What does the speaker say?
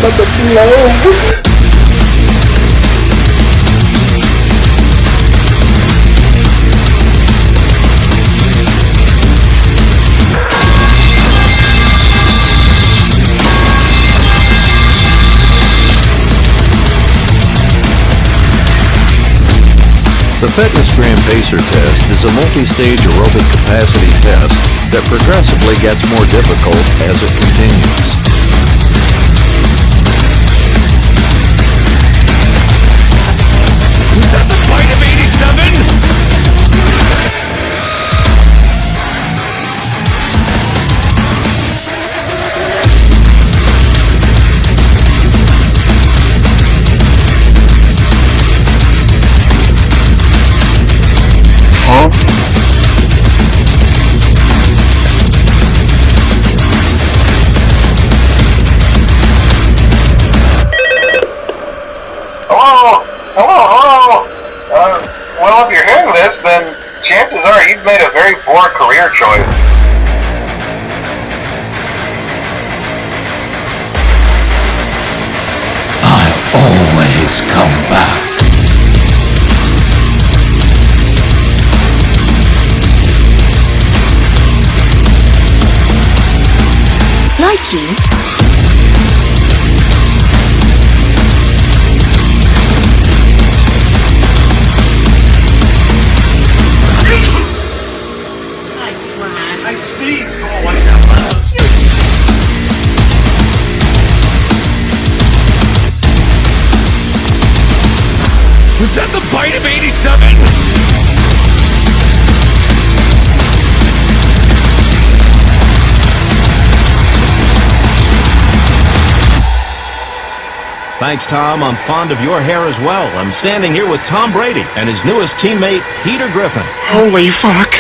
The FitnessGram Pacer test is a multi-stage aerobic capacity test that progressively gets more difficult as it continues. Was that the bite of 87? Well, if you're hearing this, then chances are you've made a very poor career choice. I'll always come back. Likey? I sneezed all like that. Was that the bite of 87? Thanks, Tom. I'm fond of your hair as well. I'm standing here with Tom Brady and his newest teammate, Peter Griffin. Holy fuck.